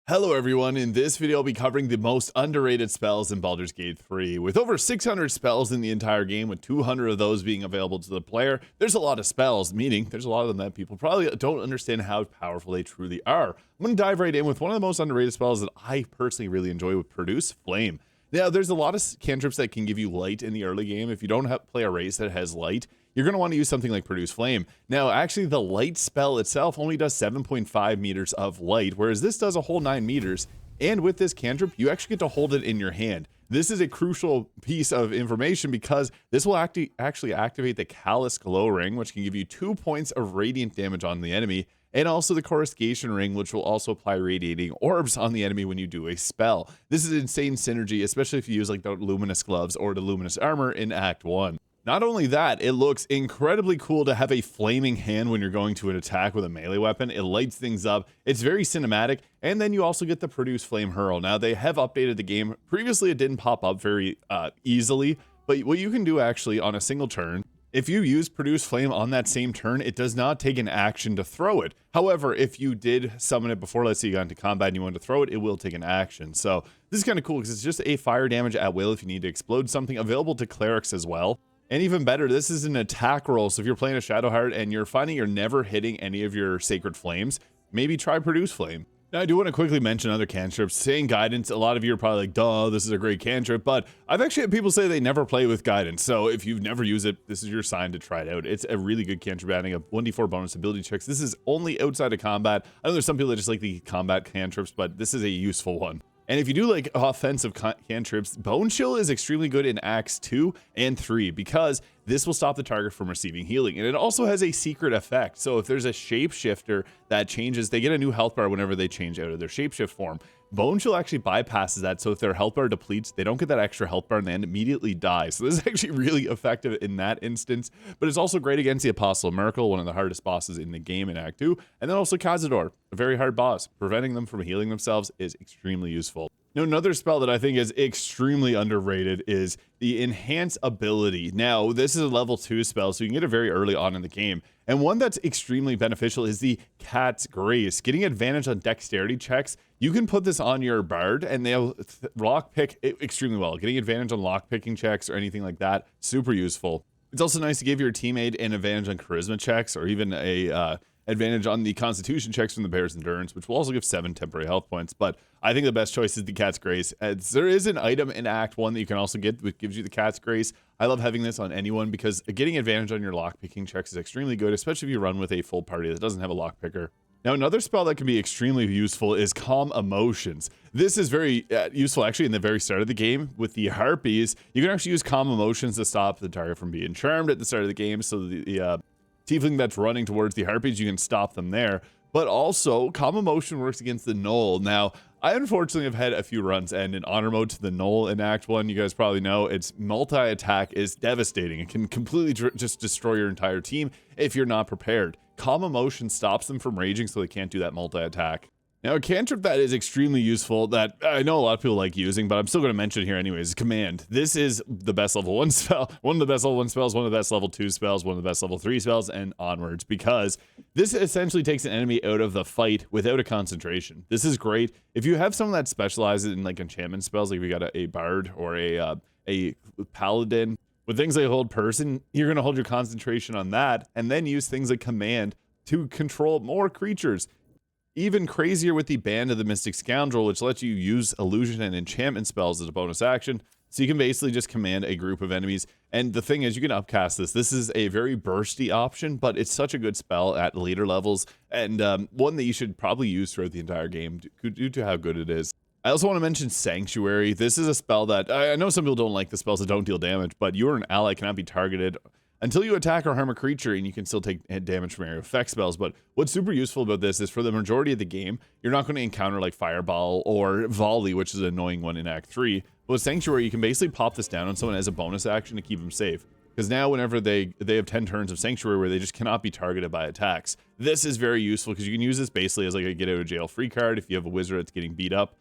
Hello everyone, in this video I'll be covering the most underrated spells in Baldur's Gate 3. With over 600 spells in the entire game, with 200 of those being available to the player, there's a lot of spells, meaning there's a lot of them that people probably don't understand how powerful they truly are. I'm going to dive right in with one of the most underrated spells that I personally really enjoy with Produce Flame. Now, there's a lot of cantrips that can give you light in the early game. If you don't play a race that has light, you're going to want to use something like Produce Flame. Now, actually, the light spell itself only does 7.5 meters of light, whereas this does a whole 9 meters. And with this cantrip, you actually get to hold it in your hand. This is a crucial piece of information because this will actually activate the Callous Glow Ring, which can give you 2 points of radiant damage on the enemy, and also the Coruscation Ring, which will also apply radiating orbs on the enemy when you do a spell. This is insane synergy, especially if you use like the Luminous Gloves or the Luminous Armor in Act 1. Not only that, it looks incredibly cool to have a flaming hand when you're going to an attack with a melee weapon. It lights things up. It's very cinematic. And then you also get the Produce Flame Hurl. Now, they have updated the game. Previously, it didn't pop up very easily. But what you can do actually on a single turn, if you use Produce Flame on that same turn, it does not take an action to throw it. However, if you did summon it before, let's say you got into combat and you wanted to throw it, it will take an action. So this is kind of cool because it's just a fire damage at will if you need to explode something, available to clerics as well. And even better, this is an attack roll. So if you're playing a Shadowheart and you're finding you're never hitting any of your Sacred Flames, maybe try Produce Flame. Now, I do want to quickly mention other cantrips. Saying Guidance, a lot of you are probably like, duh, this is a great cantrip, but I've actually had people say they never play with Guidance. So if you've never used it, this is your sign to try it out. It's a really good cantrip, adding a 1d4 bonus ability checks. This is only outside of combat. I know there's some people that just like the combat cantrips, but this is a useful one. And if you do like offensive cantrips, Bone Chill is extremely good in Acts 2 and 3 because this will stop the target from receiving healing. And it also has a secret effect. So if there's a shapeshifter that changes, they get a new health bar whenever they change out of their shapeshift form. Bone Chill actually bypasses that, so if their health bar depletes, they don't get that extra health bar and they immediately die. So this is actually really effective in that instance, but it's also great against the Apostle of Miracle, one of the hardest bosses in the game in Act 2, and then also Cazador, a very hard boss. Preventing them from healing themselves is extremely useful. Now, another spell that I think is extremely underrated is the Enhance Ability. Now, this is a level 2 spell, so you can get it very early on in the game. And one that's extremely beneficial is the Cat's Grace. Getting advantage on dexterity checks, you can put this on your Bard, and they'll lockpick extremely well. Getting advantage on lockpicking checks or anything like that, super useful. It's also nice to give your teammate an advantage on charisma checks, or even a advantage on the constitution checks from the Bear's Endurance, which will also give 7 temporary health points. But I think the best choice is the Cat's Grace, as there is an item in Act 1 that you can also get which gives you the Cat's Grace. I love having this on anyone because getting advantage on your lockpicking checks is extremely good, especially if you run with a full party that doesn't have a lockpicker. Now, another spell that can be extremely useful is Calm Emotions. This is very useful actually in the very start of the game with the Harpies. You can actually use Calm Emotions to stop the target from being charmed at the start of the game, so the tiefling that's running towards the Harpies, you can stop them there. But also, Calm Emotion works against the Gnoll. Now, I unfortunately have had a few runs end in Honor Mode to the Gnoll in Act 1. You guys probably know its multi-attack is devastating. It can completely just destroy your entire team if you're not prepared. Calm Emotion stops them from raging so they can't do that multi-attack. Now, a cantrip that is extremely useful that I know a lot of people like using, but I'm still going to mention it here anyways, is Command. This is the best level 1 spell, one of the best level 1 spells, one of the best level 2 spells, one of the best level 3 spells, and onwards, because this essentially takes an enemy out of the fight without a concentration. This is great. If you have someone that specializes in like enchantment spells, like if you got a Bard or a Paladin, with things like Hold Person, you're going to hold your concentration on that, and then use things like Command to control more creatures. Even crazier with the Band of the Mystic Scoundrel, which lets you use illusion and enchantment spells as a bonus action. So you can basically just command a group of enemies. And the thing is, you can upcast this. This is a very bursty option, but it's such a good spell at later levels, and one that you should probably use throughout the entire game due to how good it is. I also want to mention Sanctuary. This is a spell that, I know some people don't like the spells that don't deal damage, but you or an ally cannot be targeted until you attack or harm a creature, and you can still take damage from area effect spells. But what's super useful about this is for the majority of the game, you're not going to encounter like Fireball or Volley, which is an annoying one in Act 3. But with Sanctuary, you can basically pop this down on someone as a bonus action to keep them safe. Because now whenever they have 10 turns of Sanctuary where they just cannot be targeted by attacks, this is very useful because you can use this basically as like a get out of jail free card if you have a wizard that's getting beat up.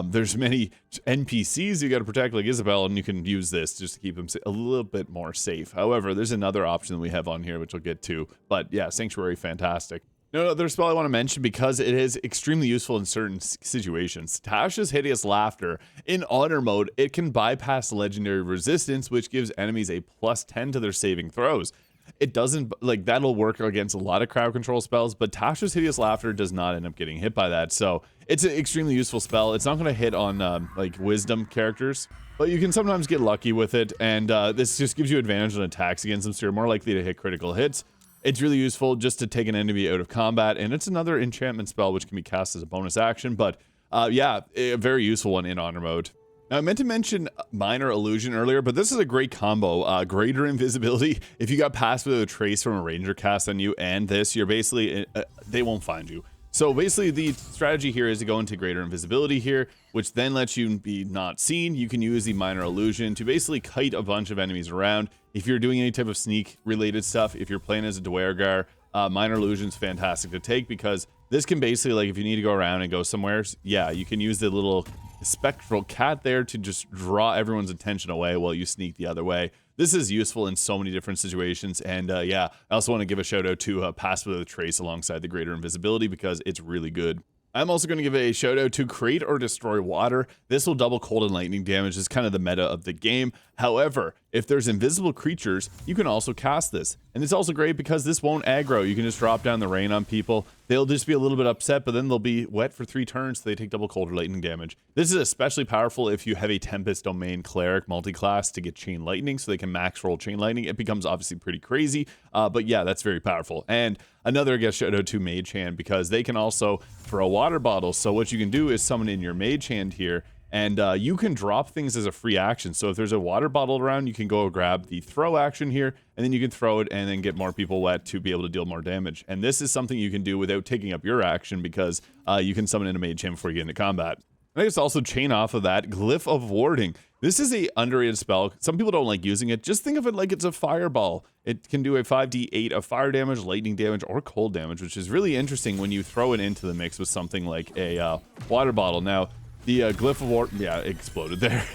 There's many NPCs you got to protect like Isobel, and you can use this just to keep them a little bit more safe. However, there's another option that we have on here, which we'll get to. But yeah, Sanctuary, fantastic. No, other spell I want to mention because it is extremely useful in certain situations. Tasha's Hideous Laughter. In Honor mode, it can bypass legendary resistance, which gives enemies a +10 to their saving throws. It doesn't, like, that'll work against a lot of crowd control spells, but Tasha's Hideous Laughter does not end up getting hit by that. So it's an extremely useful spell. It's not going to hit on, like, wisdom characters, but you can sometimes get lucky with it, and this just gives you advantage on attacks against them, so you're more likely to hit critical hits. It's really useful just to take an enemy out of combat, and it's another enchantment spell which can be cast as a bonus action, but yeah, a very useful one in Honor mode. Now, I meant to mention Minor Illusion earlier, but this is a great combo. Greater Invisibility. If you got passed with a trace from a ranger cast on you and this, you're basically, they won't find you. So basically the strategy here is to go into Greater Invisibility here, which then lets you be not seen. You can use the Minor Illusion to basically kite a bunch of enemies around. If you're doing any type of sneak related stuff, if you're playing as a Dweogar, Minor Illusion's fantastic to take because this can basically, like, if you need to go around and go somewhere, yeah, you can use the little spectral cat there to just draw everyone's attention away while you sneak the other way. This is useful in so many different situations, and yeah, I also want to give a shout out to Pass with a Trace alongside the Greater Invisibility because it's really good. I'm also going to give a shout out to Create or Destroy Water. This will double cold and lightning damage. It's kind of the meta of the game. However, if there's invisible creatures, you can also cast this. And it's also great because this won't aggro. You can just drop down the rain on people. They'll just be a little bit upset, but then they'll be wet for 3 turns, so they take double cold or lightning damage. This is especially powerful if you have a Tempest Domain Cleric multi-class to get Chain Lightning, so they can max roll Chain Lightning. It becomes obviously pretty crazy, but yeah, that's very powerful. And another, I guess, shout out to Mage Hand because they can also throw water bottles. So what you can do is summon in your Mage Hand here, and you can drop things as a free action. So if there's a water bottle around, you can go grab the throw action here, and then you can throw it and then get more people wet to be able to deal more damage. And this is something you can do without taking up your action because you can summon in a Mage Hand before you get into combat. I guess also chain off of that, Glyph of Warding. This is a underrated spell. Some people don't like using it. Just think of it like it's a fireball. It can do a 5d8 of fire damage, lightning damage, or cold damage, which is really interesting when you throw it into the mix with something like a water bottle. Now, the Glyph of Warding, yeah, it exploded there.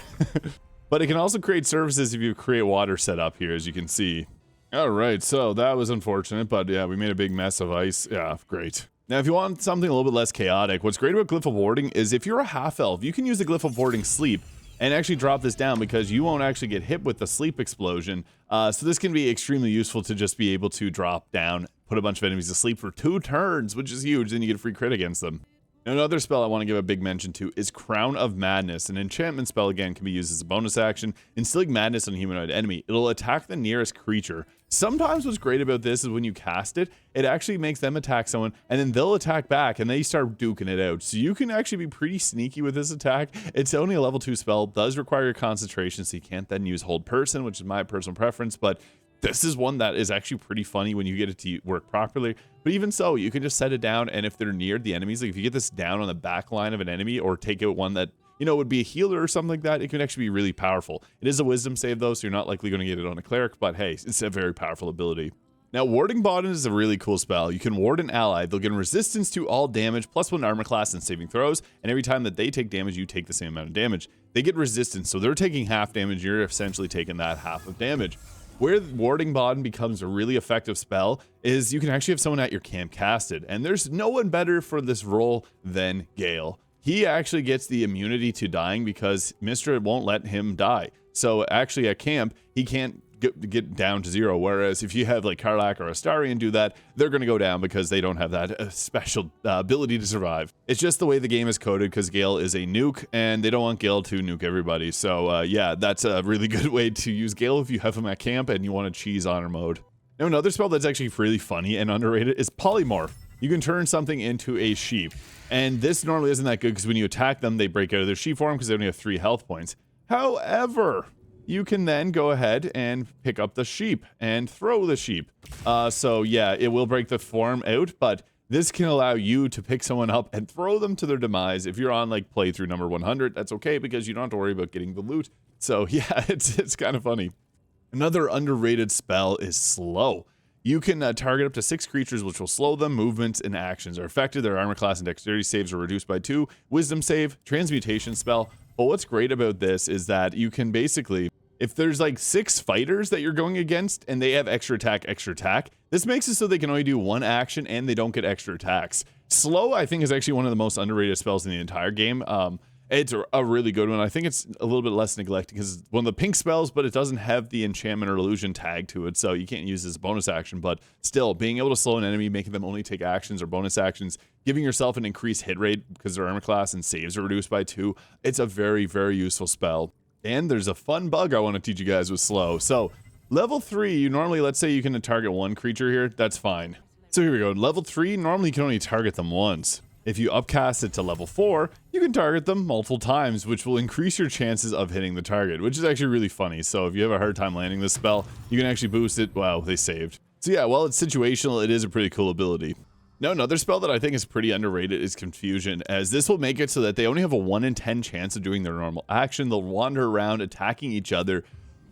But it can also create surfaces if you create water set up here, as you can see. All right, so that was unfortunate, but yeah, we made a big mess of ice. Yeah, great. Now, if you want something a little bit less chaotic, what's great about Glyph of Warding is if you're a half-elf, you can use the Glyph of Warding Sleep and actually drop this down because you won't actually get hit with the sleep explosion. So this can be extremely useful to just be able to drop down, put a bunch of enemies to sleep for 2 turns, which is huge. Then you get a free crit against them. Now, another spell I want to give a big mention to is Crown of Madness. An enchantment spell, again, can be used as a bonus action. Instilling madness on a humanoid enemy. It'll attack the nearest creature. Sometimes what's great about this is when you cast it, it actually makes them attack someone, and then they'll attack back, and they start duking it out. So you can actually be pretty sneaky with this attack. It's only a level 2 spell, does require your concentration, so you can't then use Hold Person, which is my personal preference, but this is one that is actually pretty funny when you get it to work properly. But even so, you can just set it down, and if they're near the enemies, like if you get this down on the back line of an enemy or take out one that, you know, would be a healer or something like that, it can actually be really powerful. It is a wisdom save though, so you're not likely going to get it on a cleric, but hey, it's a very powerful ability. Now, Warding Bottom is a really cool spell. You can ward an ally. They'll get resistance to all damage, +1 armor class and saving throws, and every time that they take damage, you take the same amount of damage. They get resistance, so they're taking half damage, you're essentially taking that half of damage. Where Warding Bottom becomes a really effective spell is you can actually have someone at your camp casted, and there's no one better for this role than Gale. He actually gets the immunity to dying because Mystra won't let him die. So actually at camp, he can't get down to 0, whereas if you have like Karlach or Astarion do that, they're going to go down because they don't have that special ability to survive. It's just the way the game is coded because Gale is a nuke, and they don't want Gale to nuke everybody. So yeah, that's a really good way to use Gale if you have him at camp and you want to cheese honor mode. Now, another spell that's actually really funny and underrated is Polymorph. You can turn something into a sheep, and this normally isn't that good because when you attack them, they break out of their sheep form because they only have 3 health points. However, you can then go ahead and pick up the sheep and throw the sheep. So yeah, it will break the form out, but this can allow you to pick someone up and throw them to their demise. If you're on like playthrough number 100, that's okay because you don't have to worry about getting the loot. So yeah, it's kind of funny. Another underrated spell is Slow. You can target up to 6 creatures, which will slow them. Movements and actions are affected. Their armor class and dexterity saves are reduced by 2. Wisdom save, transmutation spell. But what's great about this is that you can basically, if there's like 6 fighters that you're going against and they have extra attack, This makes it so they can only do one action and they don't get extra attacks. Slow, I think, is actually one of the most underrated spells in the entire game. It's a really good one. I think it's a little bit less neglected because it's one of the pink spells, but it doesn't have the enchantment or illusion tag to it, so you can't use it as a bonus action. But still, being able to slow an enemy, making them only take actions or bonus actions, giving yourself an increased hit rate because their armor class and saves are reduced by 2, it's a very, very useful spell. And there's a fun bug I want to teach you guys with slow. So, level 3, you normally, let's say you can target one creature here, that's fine. So here we go, level 3, normally you can only target them once. If you upcast it to level 4, you can target them multiple times, which will increase your chances of hitting the target, which is actually really funny. So if you have a hard time landing this spell, you can actually boost it. Wow, they saved. So yeah, while it's situational, it is a pretty cool ability. Now, another spell that I think is pretty underrated is Confusion, as this will make it so that they only have a 1 in 10 chance of doing their normal action. They'll wander around attacking each other.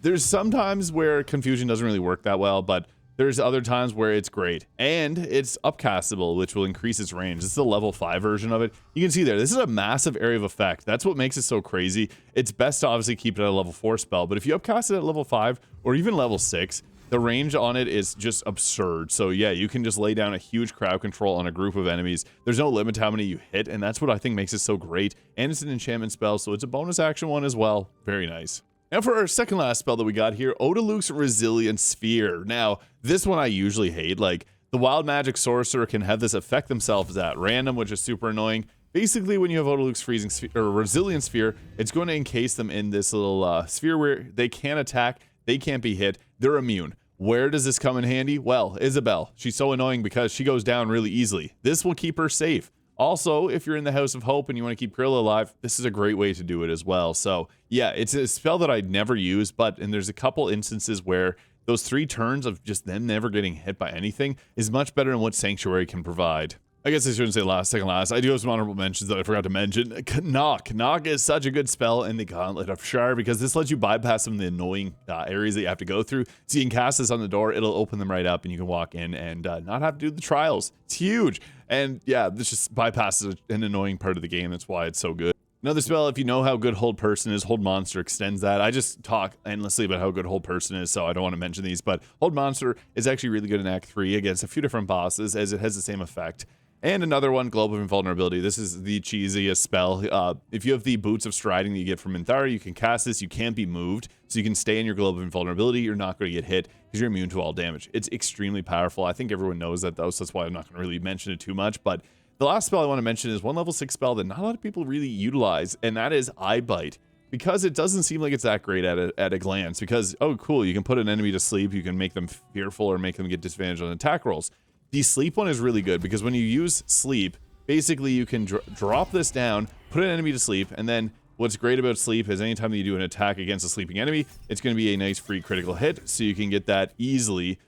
There's some times where Confusion doesn't really work that well, but there's other times where it's great, and it's upcastable, which will increase its range. This is the level 5 version of it. You can see there, this is a massive area of effect. That's what makes it so crazy. It's best to obviously keep it at a level 4 spell, but if you upcast it at level 5 or even level 6, the range on it is just absurd. So yeah, you can just lay down a huge crowd control on a group of enemies. There's no limit to how many you hit, and that's what I think makes it so great. And it's an enchantment spell, so it's a bonus action one as well. Very nice. Now for our second last spell that we got here, Otiluke's Resilient Sphere. Now, this one I usually hate. Like, the wild magic sorcerer can have this affect themselves at random, which is super annoying. Basically, when you have Otiluke's freezing sphere, or Resilient Sphere, it's going to encase them in this little sphere where they can't attack, they can't be hit, they're immune. Where does this come in handy? Well, Isobel. She's so annoying because she goes down really easily. This will keep her safe. Also, if you're in the House of Hope and you want to keep Krilla alive, this is a great way to do it as well. So, yeah, it's a spell that I'd never use, and there's a couple instances where those 3 turns of just them never getting hit by anything is much better than what Sanctuary can provide. I guess I shouldn't say second last. I do have some honorable mentions that I forgot to mention. Knock. Knock is such a good spell in the Gauntlet of Shar because this lets you bypass some of the annoying areas that you have to go through. So you can cast this on the door, it'll open them right up, and you can walk in and not have to do the trials. It's huge. And yeah, this just bypasses an annoying part of the game. That's why it's so good. Another spell, if you know how good Hold Person is, Hold Monster extends that. I just talk endlessly about how good Hold Person is, so I don't want to mention these, but Hold Monster is actually really good in Act 3 against a few different bosses, as it has the same effect. And another one, Globe of Invulnerability. This is the cheesiest spell. If you have the Boots of Striding that you get from Minthara, you can cast this. You can't be moved, so you can stay in your Globe of Invulnerability. You're not going to get hit because you're immune to all damage. It's extremely powerful. I think everyone knows that, though, so that's why I'm not going to really mention it too much. But the last spell I want to mention is one level 6 spell that not a lot of people really utilize, and that is Eyebite. Because it doesn't seem like it's that great at a glance. Because, oh, cool, you can put an enemy to sleep. You can make them fearful or make them get disadvantage on attack rolls. The sleep one is really good because when you use sleep, basically you can drop this down, put an enemy to sleep, and then what's great about sleep is anytime that you do an attack against a sleeping enemy, it's going to be a nice free critical hit, so you can get that easily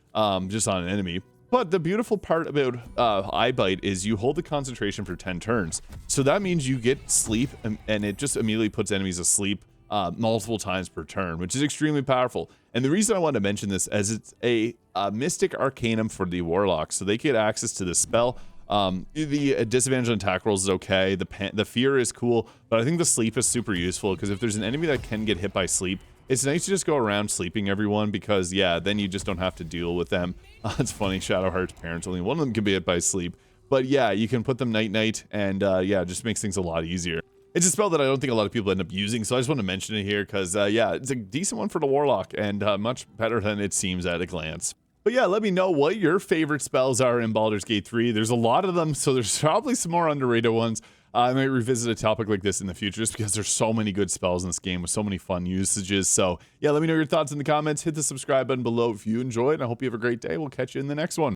just on an enemy. But the beautiful part about Eyebite is you hold the concentration for 10 turns. So that means you get sleep, and it just immediately puts enemies asleep multiple times per turn, which is extremely powerful. And the reason I wanted to mention this is it's a Mystic Arcanum for the Warlocks, so they get access to this spell. The disadvantage on attack rolls is okay, the fear is cool, but I think the sleep is super useful, because if there's an enemy that can get hit by sleep, it's nice to just go around sleeping everyone, because yeah, then you just don't have to deal with them. It's funny, Shadowheart's parents, only one of them can be hit by sleep. But yeah, you can put them night-night, and yeah, it just makes things a lot easier. It's a spell that I don't think a lot of people end up using, so I just want to mention it here, because yeah, it's a decent one for the Warlock, and much better than it seems at a glance. But yeah, let me know what your favorite spells are in Baldur's Gate 3. There's a lot of them, so there's probably some more underrated ones. I might revisit a topic like this in the future, just because there's so many good spells in this game with so many fun usages. So yeah, let me know your thoughts in the comments. Hit the subscribe button below if you enjoyed, and I hope you have a great day. We'll catch you in the next one.